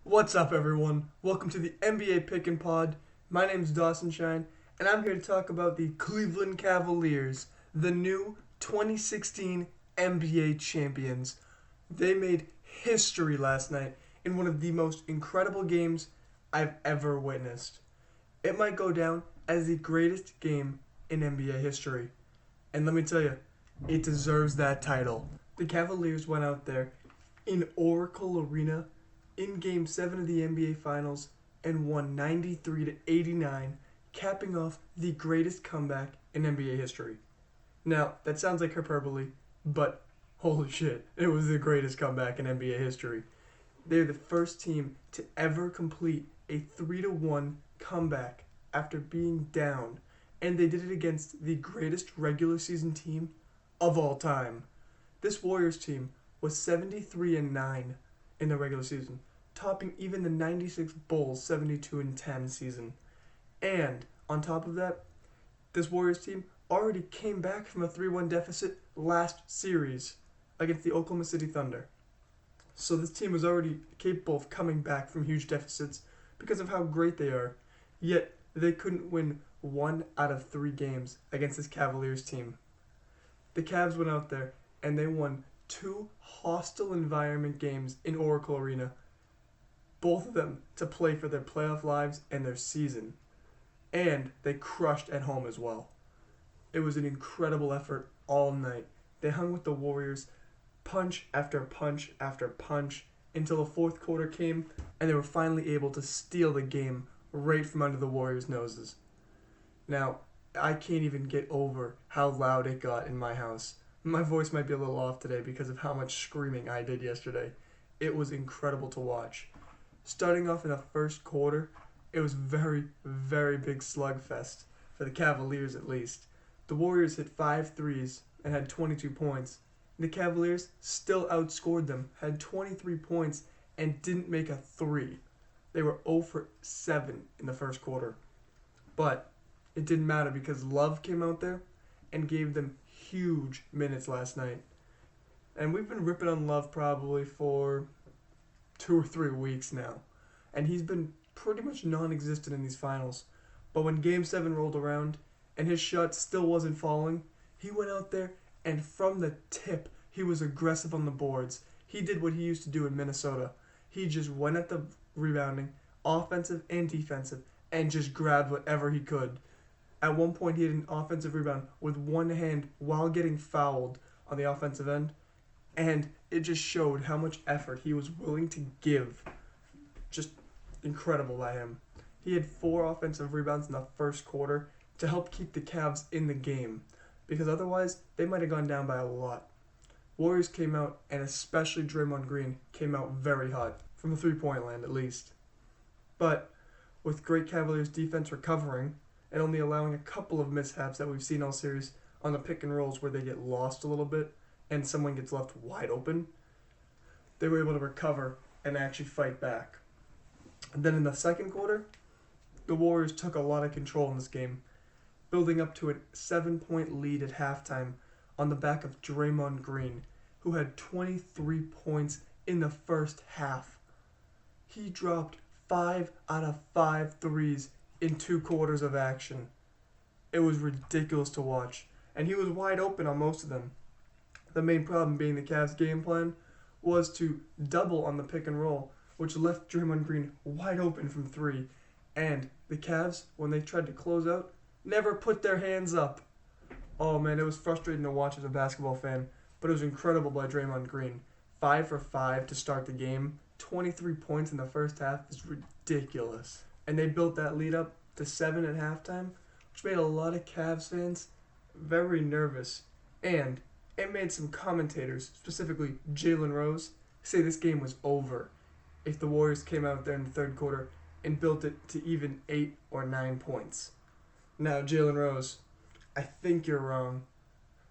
What's up, everyone? Welcome to the NBA Pick and Pod. My name's Dawson Shine, and I'm here to talk about the Cleveland Cavaliers, the new 2016 NBA champions. They made history last night in one of the most incredible games I've ever witnessed. It might go down as the greatest game in NBA history. And let me tell you, it deserves that title. The Cavaliers went out there in OraCLE Arena in Game 7 of the NBA Finals and won 93-89, capping off the greatest comeback in NBA history. Now, that sounds like hyperbole, but holy shit, it was the greatest comeback in NBA history. They're the first team to ever complete a 3-1 comeback after being down, and they did it against the greatest regular season team of all time. This Warriors team was 73-9 in the regular season, topping even the 96 Bulls 72-10 season. And on top of that, this Warriors team already came back from a 3-1 deficit last series against the Oklahoma City Thunder. So this team was already capable of coming back from huge deficits because of how great they are. Yet they couldn't win 1 out of 3 games against this Cavaliers team. The Cavs went out there and they won 2 hostile environment games in OraCLE Arena, both of them to play for their playoff lives and their season. And they crushed at home as well. It was an incredible effort all night. They hung with the Warriors punch after punch after punch until the fourth quarter came and they were finally able to steal the game right from under the Warriors' noses. Now, I can't even get over how loud it got in my house. My voice might be a little off today because of how much screaming I did yesterday. It was incredible to watch. Starting off in the first quarter, it was very, very big slugfest, for the Cavaliers at least. The Warriors hit 5 threes and had 22 points. The Cavaliers still outscored them, had 23 points, and didn't make a 3. They were 0 for 7 in the first quarter. But it didn't matter because Love came out there and gave them huge minutes last night. And we've been ripping on Love probably for 2 or 3 weeks now. And he's been pretty much non-existent in these finals. But when Game 7 rolled around and his shot still wasn't falling, he went out there and from the tip, he was aggressive on the boards. He did what he used to do in Minnesota. He just went at the rebounding, offensive and defensive, and just grabbed whatever he could. At one point, he had an offensive rebound with one hand while getting fouled on the offensive end. And it just showed how much effort he was willing to give. Just incredible by him. He had 4 offensive rebounds in the first quarter to help keep the Cavs in the game, because otherwise they might have gone down by a lot. Warriors came out, and especially Draymond Green, came out very hot, from the three-point land at least. But with great Cavaliers defense recovering, and only allowing a couple of mishaps that we've seen all series on the pick and rolls where they get lost a little bit, and someone gets left wide open, they were able to recover and actually fight back. And then in the second quarter, the Warriors took a lot of control in this game, building up to a 7-point lead at halftime on the back of Draymond Green, who had 23 points in the first half. He dropped 5 out of 5 threes in 2 quarters of action. It was ridiculous to watch, and he was wide open on most of them. The main problem being the Cavs' game plan was to double on the pick and roll, which left Draymond Green wide open from 3. And the Cavs, when they tried to close out, never put their hands up. Oh man, it was frustrating to watch as a basketball fan, but it was incredible by Draymond Green. 5 for 5 to start the game. 23 points in the first half is ridiculous. And they built that lead up to 7 at halftime, which made a lot of Cavs fans very nervous. And it made some commentators, specifically Jalen Rose, say this game was over if the Warriors came out there in the third quarter and built it to even 8 or 9 points. Now, Jalen Rose, I think you're wrong,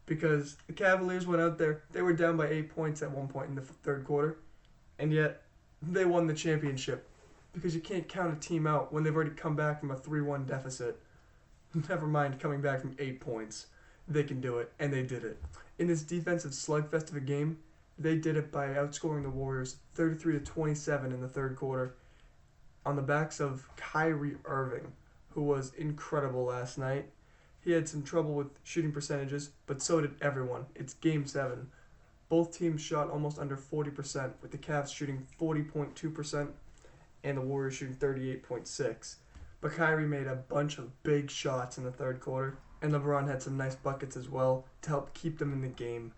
because the Cavaliers went out there, they were down by 8 points at one point in the third quarter, and yet they won the championship, because you can't count a team out when they've already come back from a 3-1 deficit. Never mind coming back from 8 points. They can do it, and they did it. In this defensive slugfest of a game, they did it by outscoring the Warriors 33-27 in the third quarter on the backs of Kyrie Irving, who was incredible last night. He had some trouble with shooting percentages, but so did everyone. It's Game 7. Both teams shot almost under 40%, with the Cavs shooting 40.2% and the Warriors shooting 38.6%. But Kyrie made a bunch of big shots in the third quarter, and LeBron had some nice buckets as well to help keep them in the game.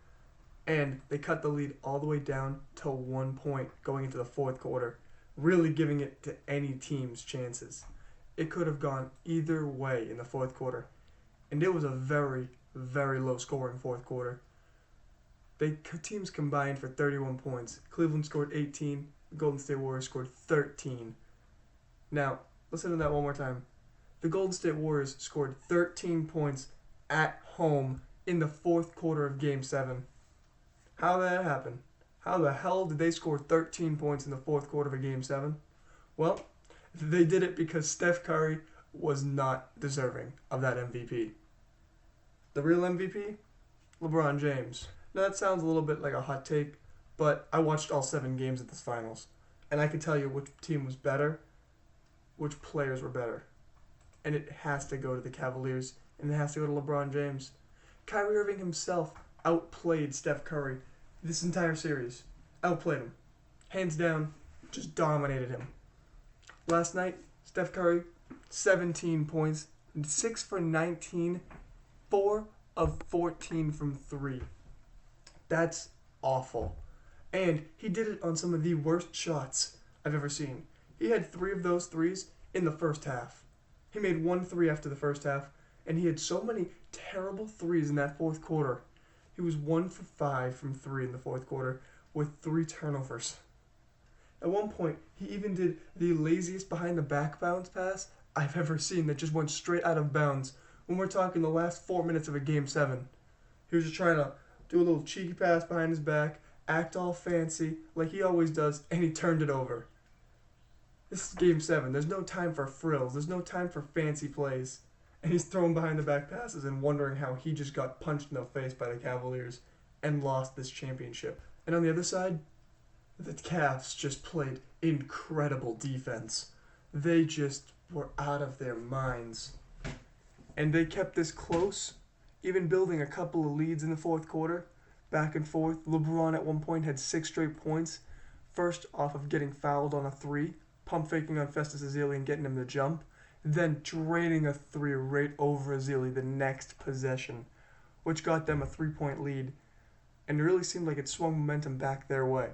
And they cut the lead all the way down to 1 point going into the fourth quarter, really giving it to any team's chances. It could have gone either way in the fourth quarter, and it was a very, very low-scoring fourth quarter. Teams combined for 31 points. Cleveland scored 18. The Golden State Warriors scored 13. Now, listen to that one more time. The Golden State Warriors scored 13 points at home in the fourth quarter of Game 7. How did that happen? How the hell did they score 13 points in the fourth quarter of a Game 7? Well, they did it because Steph Curry was not deserving of that MVP. The real MVP? LeBron James. Now that sounds a little bit like a hot take, but I watched all 7 games of this finals, and I can tell you which team was better, which players were better. And it has to go to the Cavaliers, and it has to go to LeBron James. Kyrie Irving himself outplayed Steph Curry this entire series. Outplayed him. Hands down, just dominated him. Last night, Steph Curry, 17 points, 6 for 19, 4 of 14 from 3. That's awful. And he did it on some of the worst shots I've ever seen. He had 3 of those threes in the first half. He made 1 3 after the first half, and he had so many terrible threes in that fourth quarter. He was 1 for 5 from 3 in the fourth quarter with 3 turnovers. At one point, he even did the laziest behind-the-back bounce pass I've ever seen that just went straight out of bounds when we're talking the last 4 minutes of a Game 7. He was just trying to do a little cheeky pass behind his back, act all fancy like he always does, and he turned it over. This is Game 7. There's no time for frills. There's no time for fancy plays. And he's throwing behind-the-back passes and wondering how he just got punched in the face by the Cavaliers and lost this championship. And on the other side, the Cavs just played incredible defense. They just were out of their minds. And they kept this close, even building a couple of leads in the fourth quarter, back and forth. LeBron at one point had 6 straight points, first off of getting fouled on a 3, pump faking on Festus Ezeli and getting him to jump, then draining a 3 right over Ezeli the next possession, which got them a 3-point lead, and it really seemed like it swung momentum back their way.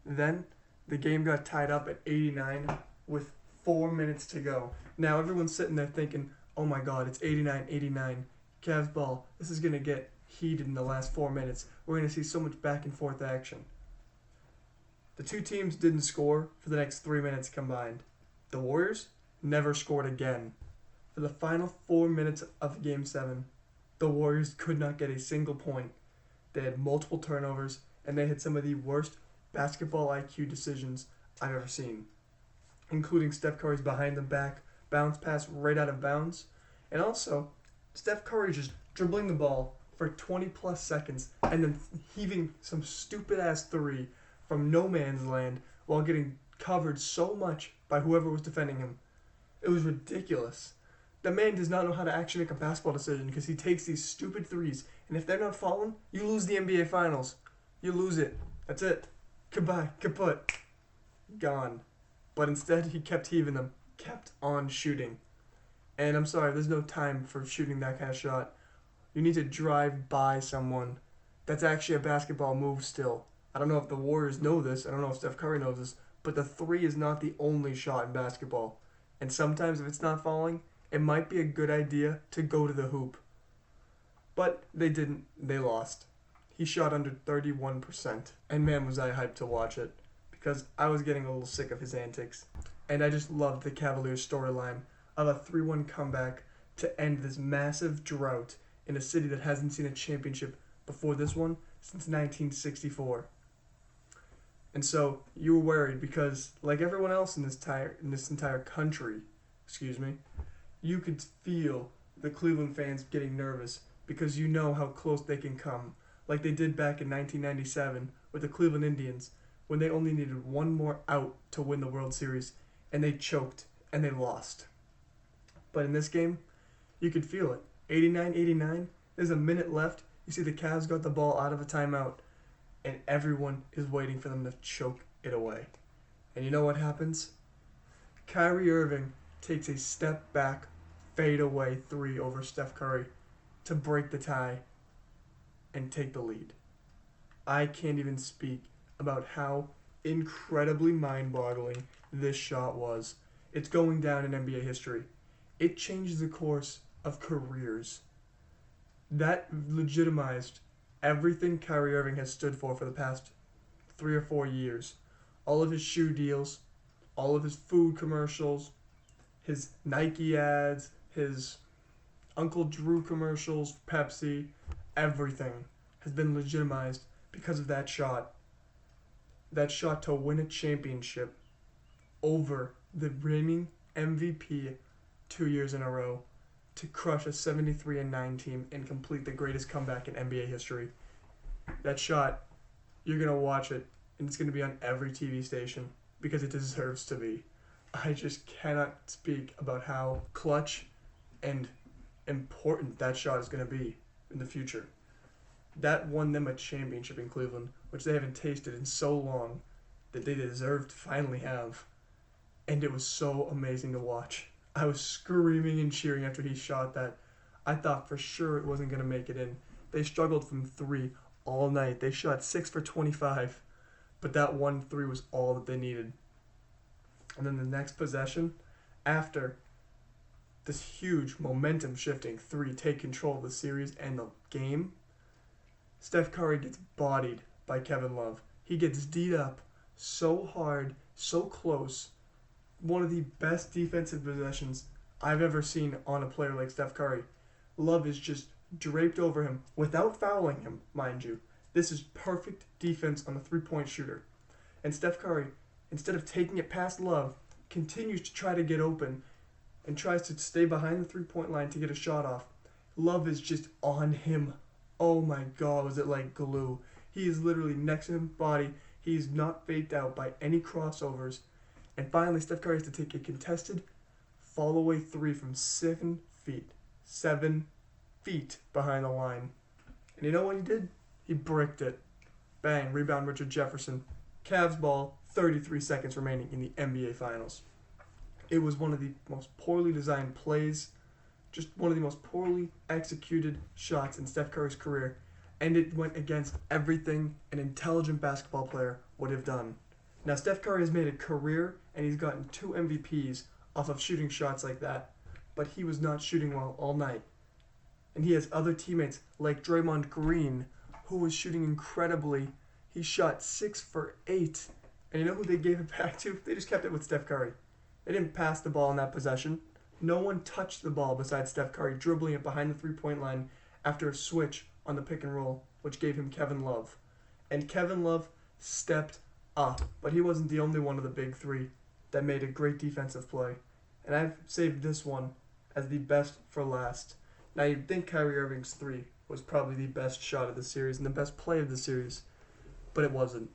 Then the game got tied up at 89 with 4 minutes to go. Now everyone's sitting there thinking, oh my god, it's 89-89. Cavs ball, this is going to get heated in the last 4 minutes. We're going to see so much back and forth action. The two teams didn't score for the next 3 minutes combined. The Warriors never scored again. For the final 4 minutes of Game 7, the Warriors could not get a single point. They had multiple turnovers, and they had some of the worst basketball IQ decisions I've ever seen, including Steph Curry's behind-the-back bounce pass right out of bounds, and also Steph Curry just dribbling the ball for 20-plus seconds and then heaving some stupid-ass 3 from no man's land while getting covered so much by whoever was defending him. It was ridiculous. The man does not know how to actually make a basketball decision because he takes these stupid 3s, and if they're not falling, you lose the NBA Finals. You lose it. That's it. Goodbye. Kaput. Gone. But instead, he kept heaving them. Kept on shooting. And I'm sorry, there's no time for shooting that kind of shot. You need to drive by someone. That's actually a basketball move still. I don't know if the Warriors know this. I don't know if Steph Curry knows this. But the 3 is not the only shot in basketball. And sometimes if it's not falling, it might be a good idea to go to the hoop. But they didn't. They lost. He shot under 31%. And man, was I hyped to watch it, because I was getting a little sick of his antics. And I just loved the Cavaliers storyline of a 3-1 comeback to end this massive drought in a city that hasn't seen a championship before this one since 1964. And so you were worried because, like everyone else in this entire country, you could feel the Cleveland fans getting nervous because you know how close they can come, like they did back in 1997 with the Cleveland Indians, when they only needed one more out to win the World Series, and they choked and they lost. But in this game, you could feel it. 89-89, there's a minute left. You see the Cavs got the ball out of a timeout, and everyone is waiting for them to choke it away. And you know what happens? Kyrie Irving takes a step back, fade away three over Steph Curry to break the tie and take the lead. I can't even speak about how incredibly mind-boggling this shot was. It's going down in NBA history. It changes the course of careers. That legitimized everything Kyrie Irving has stood for the past 3 or 4 years. All of his shoe deals, all of his food commercials, his Nike ads, his Uncle Drew commercials, Pepsi, everything has been legitimized because of that shot. That shot to win a championship over the reigning MVP 2 years in a row, to crush a 73-9 team and complete the greatest comeback in NBA history. That shot, you're going to watch it, and it's going to be on every TV station because it deserves to be. I just cannot speak about how clutch and important that shot is going to be in the future. That won them a championship in Cleveland, which they haven't tasted in so long that they deserve to finally have. And it was so amazing to watch. I was screaming and cheering after he shot that. I thought for sure it wasn't going to make it in. They struggled from three all night. They shot 6 for 25, but that 1-3 was all that they needed. And then the next possession, after this huge momentum-shifting three take control of the series and the game, Steph Curry gets bodied by Kevin Love. He gets D'd up so hard, so close. One of the best defensive possessions I've ever seen on a player like Steph Curry. Love is just draped over him without fouling him, mind you. This is perfect defense on the three-point shooter. And Steph Curry, instead of taking it past Love, continues to try to get open and tries to stay behind the three-point line to get a shot off. Love is just on him. Oh my God, was it like glue. He is literally next to him, body. He's not faked out by any crossovers. And finally, Steph Curry has to take a contested fall-away three from 7 feet. 7 feet behind the line. And you know what he did? He bricked it. Bang, rebound Richard Jefferson. Cavs ball, 33 seconds remaining in the NBA Finals. It was one of the most poorly designed plays, just one of the most poorly executed shots in Steph Curry's career, and it went against everything an intelligent basketball player would have done. Now, Steph Curry has made a career, and he's gotten 2 MVPs off of shooting shots like that, but he was not shooting well all night. And he has other teammates like Draymond Green, who was shooting incredibly. He shot 6 for 8. And you know who they gave it back to? They just kept it with Steph Curry. They didn't pass the ball in that possession. No one touched the ball besides Steph Curry, dribbling it behind the three-point line after a switch on the pick and roll, which gave him Kevin Love. And Kevin Love stepped up, but he wasn't the only one of the big three that made a great defensive play. And I've saved this one as the best for last. Now, you'd think Kyrie Irving's three was probably the best shot of the series and the best play of the series, but it wasn't.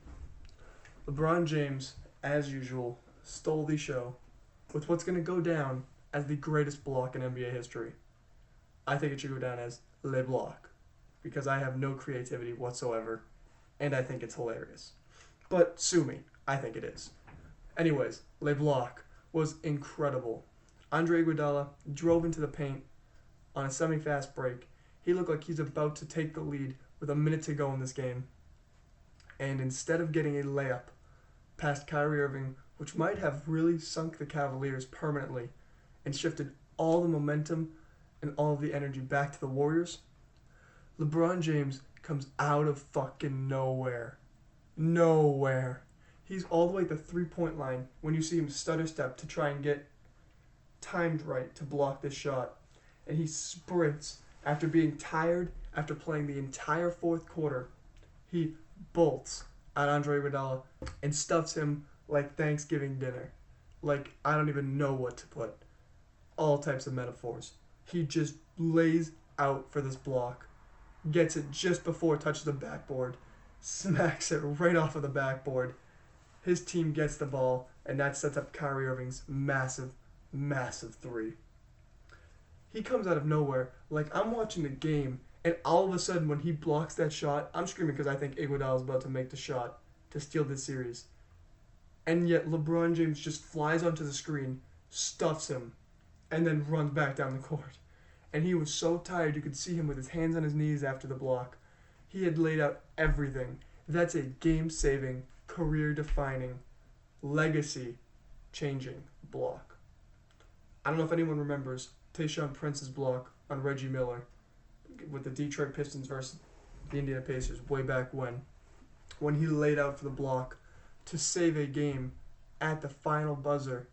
LeBron James, as usual, stole the show with what's going to go down as the greatest block in NBA history. I think it should go down as Le Block, because I have no creativity whatsoever, and I think it's hilarious. But sue me, I think it is. Anyways, Le Block was incredible. Andre Iguodala drove into the paint on a semi-fast break. He looked like he's about to take the lead with a minute to go in this game. And instead of getting a layup past Kyrie Irving, which might have really sunk the Cavaliers permanently and shifted all the momentum and all of the energy back to the Warriors, LeBron James comes out of fucking nowhere. Nowhere. He's all the way at the three-point line when you see him stutter step to try and get timed right to block this shot. And he sprints after being tired, after playing the entire fourth quarter. He bolts at Andre Iguodala and stuffs him like Thanksgiving dinner. Like, I don't even know what to put. All types of metaphors. He just lays out for this block. Gets it just before it touches the backboard. Smacks it right off of the backboard. His team gets the ball, and that sets up Kyrie Irving's massive, massive three. He comes out of nowhere. Like, I'm watching the game, and all of a sudden, when he blocks that shot, I'm screaming because I think Iguodala is about to make the shot to steal this series. And yet, LeBron James just flies onto the screen, stuffs him, and then runs back down the court. And he was so tired, you could see him with his hands on his knees after the block. He had laid out everything. That's a game-saving, career-defining, legacy-changing block. I don't know if anyone remembers Tayshaun Prince's block on Reggie Miller with the Detroit Pistons versus the Indiana Pacers way back when he laid out for the block to save a game at the final buzzer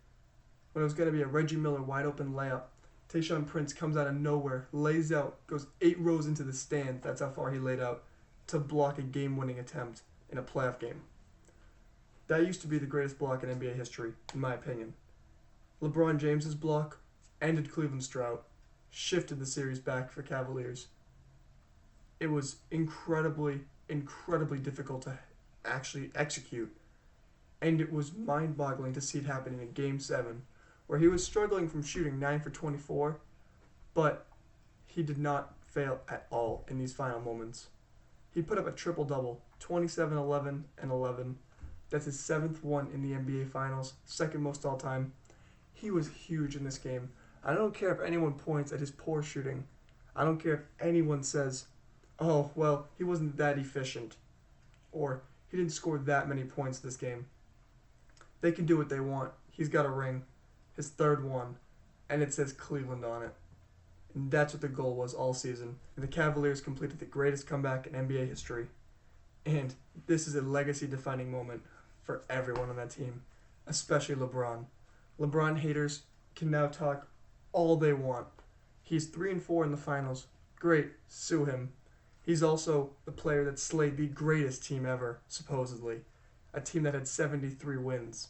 when it was going to be a Reggie Miller wide-open layup. Tayshaun Prince comes out of nowhere, lays out, goes 8 rows into the stand, that's how far he laid out, to block a game-winning attempt in a playoff game. That used to be the greatest block in NBA history, in my opinion. LeBron James's block ended Cleveland's drought, shifted the series back for Cavaliers. It was incredibly, incredibly difficult to actually execute, and it was mind-boggling to see it happen in a Game 7, where he was struggling from shooting 9 for 24, but he did not fail at all in these final moments. He put up a triple-double, 27, 11, and 11. That's his 7th one in the NBA Finals, 2nd most all-time. He was huge in this game. I don't care if anyone points at his poor shooting. I don't care if anyone says, oh, well, he wasn't that efficient, or he didn't score that many points this game. They can do what they want. He's got a ring, his 3rd one, and it says Cleveland on it. And that's what the goal was all season. And the Cavaliers completed the greatest comeback in NBA history. And this is a legacy-defining moment for everyone on that team, especially LeBron. LeBron haters can now talk all they want. He's 3-4 in the finals. Great, sue him. He's also the player that slayed the greatest team ever, supposedly. A team that had 73 wins.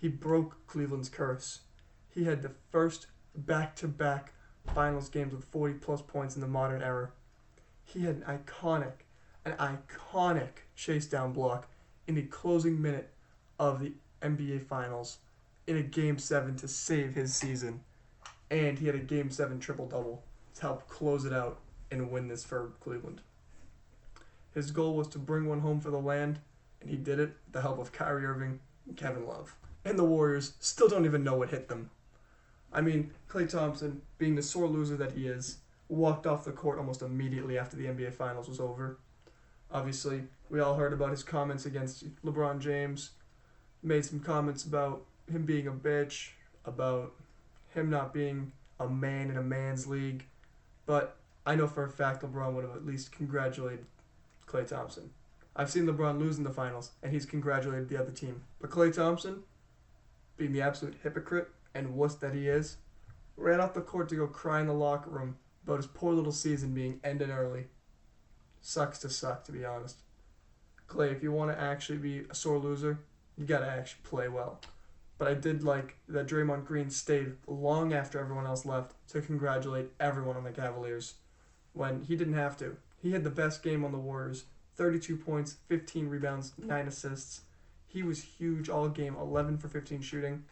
He broke Cleveland's curse. He had the first back-to-back finals games with 40-plus points in the modern era. He had an iconic chase-down block in the closing minute of the NBA Finals in a Game 7 to save his season. And he had a Game 7 triple-double to help close it out and win this for Cleveland. His goal was to bring one home for the land, and he did it with the help of Kyrie Irving and Kevin Love. And the Warriors still don't even know what hit them. I mean, Klay Thompson, being the sore loser that he is, walked off the court almost immediately after the NBA Finals was over. Obviously, we all heard about his comments against LeBron James, made some comments about him being a bitch, about him not being a man in a man's league, but I know for a fact LeBron would have at least congratulated Klay Thompson. I've seen LeBron lose in the finals, and he's congratulated the other team. But Klay Thompson, being the absolute hypocrite and wuss that he is, ran off the court to go cry in the locker room about his poor little season being ended early. Sucks to suck, to be honest. Klay, if you want to actually be a sore loser, you got to actually play well. But I did like that Draymond Green stayed long after everyone else left to congratulate everyone on the Cavaliers when he didn't have to. He had the best game on the Warriors, 32 points, 15 rebounds, 9 assists. He was huge all game, 11 for 15 shooting.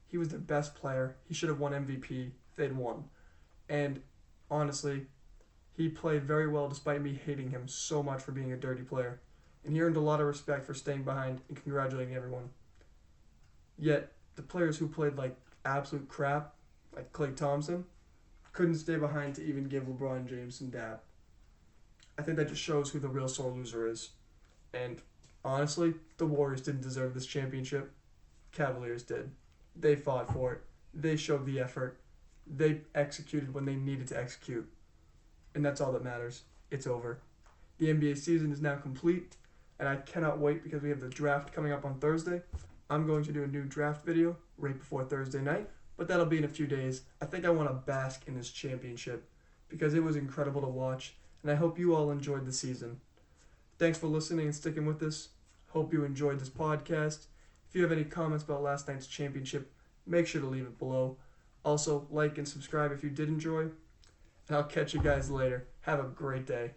He was their best player. He should have won MVP if they'd won. And honestly, he played very well despite me hating him so much for being a dirty player. And he earned a lot of respect for staying behind and congratulating everyone. Yet, the players who played like absolute crap, like Klay Thompson, couldn't stay behind to even give LeBron James some dap. I think that just shows who the real sore loser is. And honestly, the Warriors didn't deserve this championship. Cavaliers did. They fought for it. They showed the effort. They executed when they needed to execute. And that's all that matters. It's over. The NBA season is now complete, and I cannot wait because we have the draft coming up on Thursday. I'm going to do a new draft video right before Thursday night, but that'll be in a few days. I think I want to bask in this championship because it was incredible to watch, and I hope you all enjoyed the season. Thanks for listening and sticking with us. Hope you enjoyed this podcast. If you have any comments about last night's championship, make sure to leave it below. Also, like and subscribe if you did enjoy, and I'll catch you guys later. Have a great day.